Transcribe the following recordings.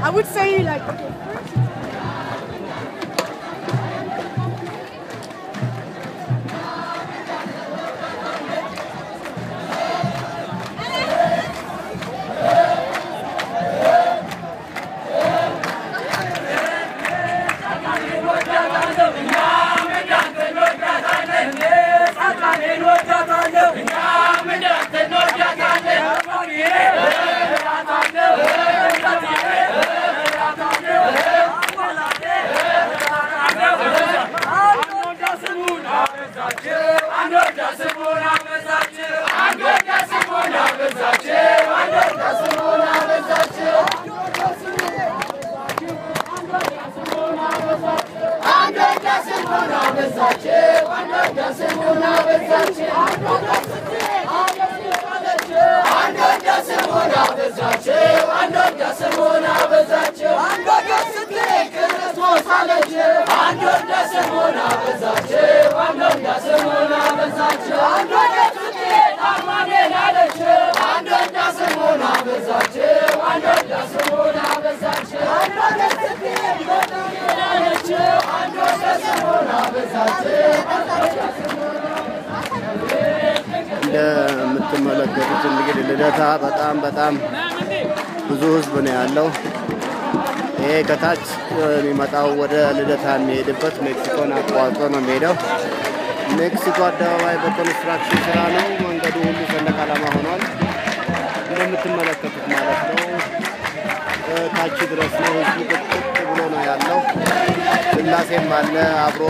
I would say like I'm ደስሞና በዛቸው አንዶገስ ትክክለት ወሳለቸው አንዶን ደስሞና በዛቸው አንዶን ደስሞና በዛቸው አንዶገስ ትክክለት አለቸው አንዶን ደስሞና በዛቸው አንዶን ደስሞና በዛቸው አንዶገስ ትክክለት አለቸው አንዶን ደስሞና በዛቸው እንደምትመለከቱት እንግዲህ ልደታ በጣም ብዙ ህዝብ ነው ያለው። ይሄ ከታች የሚመጣው ወደ ልደታ የሚሄድበት ሜክሲኮን አቋርጦ ነው የሚሄደው። ሜክሲኮ አደባባይ በኮንስትራክሽን ስራ ነው። መንገዱ ሁሉ ሰንደቅ ዓላማ ሆኗል እንደምትመለከቱት ማለት ነው። ታች ድረስ ነው ህዝቡ ቁጥጥ ብሎ ነው ያለው። ስላሴም አለ አብሮ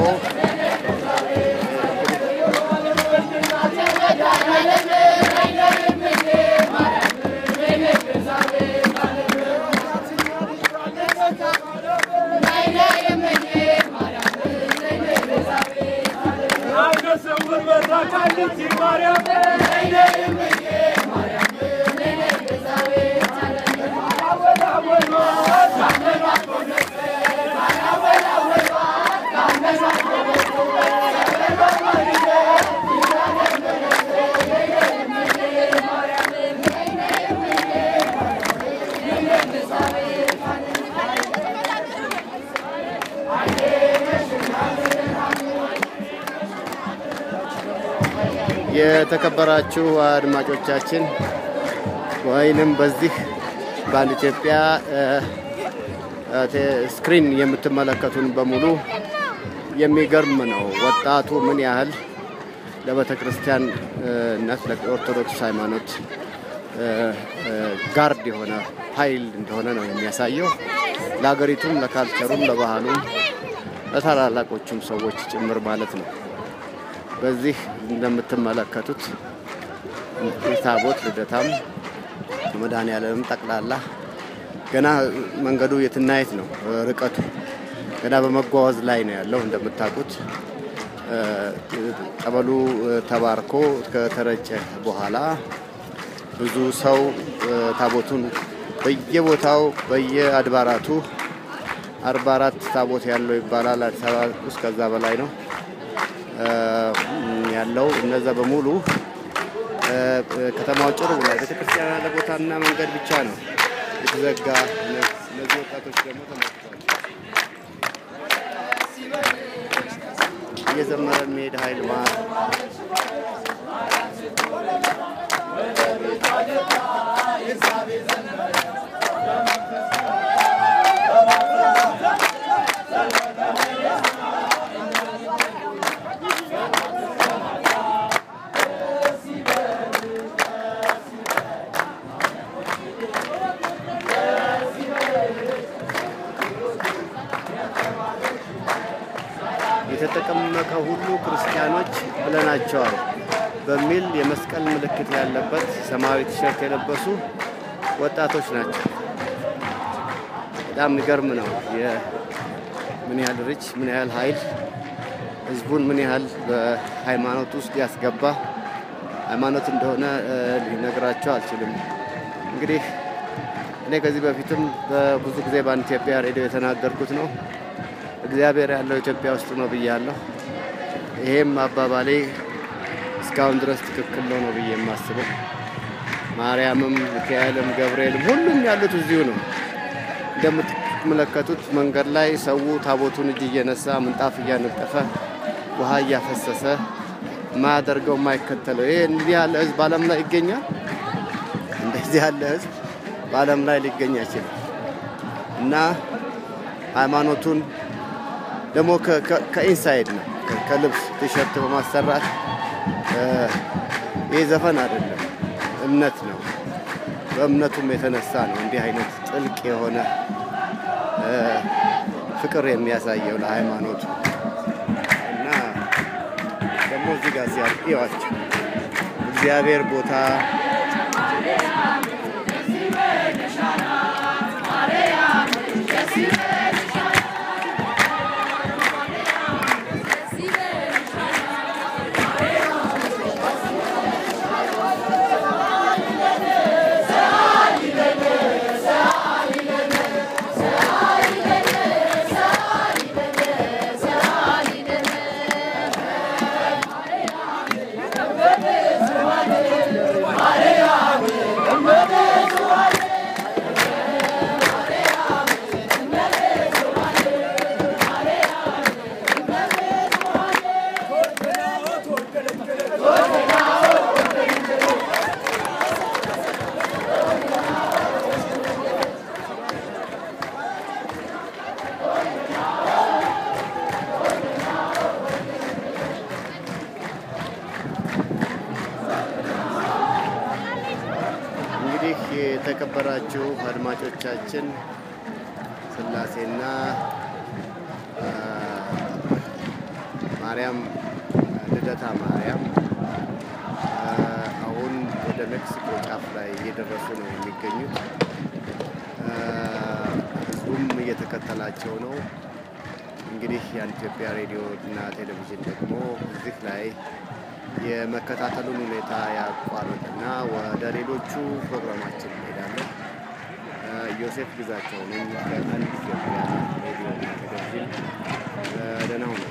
የተከበራችሁ አድማጮቻችን ወይንም በዚህ በኢትዮጵያ ስክሪን የምትመለከቱን በሙሉ የሚገርም ነው። ወጣቱ ምን ያህል ለቤተክርስቲያን እና ለኦርቶዶክስ ሃይማኖት ጋርድ የሆነ ኃይል እንደሆነ ነው የሚያሳየው። ለሀገሪቱም ለካልቸሩም ለባህሉም ለታላላቆቹም ሰዎች ጭምር ማለት ነው። በዚህ እንደምትመለከቱት ታቦት ልደታም መድኃኔዓለም ጠቅላላ ገና መንገዱ የትናየት ነው ርቀቱ ገና በመጓዝ ላይ ነው ያለው። እንደምታውቁት ጠበሉ ተባርኮ ከተረጨ በኋላ ብዙ ሰው ታቦቱን በየቦታው በየአድባራቱ 44 ታቦት ያለው ይባላል። አዲስ አበባ ውስጥ ከዛ በላይ ነው ያለው። እነዛ በሙሉ ከተማው ጭር ብሏል። ቤተክርስቲያን ያለ ቦታና መንገድ ብቻ ነው የተዘጋ። እነዚህ ወጣቶች ደግሞ ተመልክተዋል። እየዘመረ የሚሄድ ኃይል የተጠቀመከ ሁሉ ክርስቲያኖች ብለናቸዋል በሚል የመስቀል ምልክት ያለበት ሰማያዊ ቲሸርት የለበሱ ወጣቶች ናቸው። በጣም የሚገርም ነው። ምን ያህል ሪች ምን ያህል ኃይል ህዝቡን ምን ያህል በሃይማኖት ውስጥ ያስገባ ሃይማኖት እንደሆነ ሊነግራቸው አልችልም። እንግዲህ እኔ ከዚህ በፊትም በብዙ ጊዜ በኢትዮጵያ ሬዲዮ የተናገርኩት ነው። እግዚአብሔር ያለው ኢትዮጵያ ውስጥ ነው ብያለሁ። ይሄም አባባሌ እስካሁን ድረስ ትክክል ነው ብዬ የማስበው። ማርያምም ሚካኤልም ገብርኤልም ሁሉም ያሉት እዚሁ ነው። እንደምትመለከቱት መንገድ ላይ ሰው ታቦቱን እጅ እየነሳ ምንጣፍ እያነጠፈ ውሃ እያፈሰሰ ማያደርገው ማይከተለው ይሄ እንዲህ ያለ ህዝብ ዓለም ላይ ይገኛል። እንደዚህ ያለ ህዝብ በዓለም ላይ ሊገኝ አይችልም። እና ሃይማኖቱን ደግሞ ከኢንሳይድ ነው ከልብስ ቲሸርት በማሰራት ይሄ ዘፈን አይደለም እምነት ነው። በእምነቱም የተነሳ ነው እንዲህ አይነት ጥልቅ የሆነ ፍቅር የሚያሳየው ለሃይማኖቱ። እና ደግሞ እዚህ ጋር ሲያዩዋቸው እግዚአብሔር ቦታ የተከበራችሁ አድማጮቻችን ስላሴና ማርያም ልደታ ማርያም አሁን ወደ ሜክሲኮ ጫፍ ላይ እየደረሱ ነው የሚገኙት። ህዝቡም እየተከተላቸው ነው። እንግዲህ የኢትዮጵያ ሬዲዮ እና ቴሌቪዥን ደግሞ እዚህ ላይ የመከታተሉን ሁኔታ ያቋርጥና ወደ ሌሎቹ ፕሮግራማችን እንሄዳለን። ዮሴፍ ግዛቸው ነኝ ከኢትዮጵያ ሬዲዮ እና ቴሌቪዥን። ደህና ሁኑ።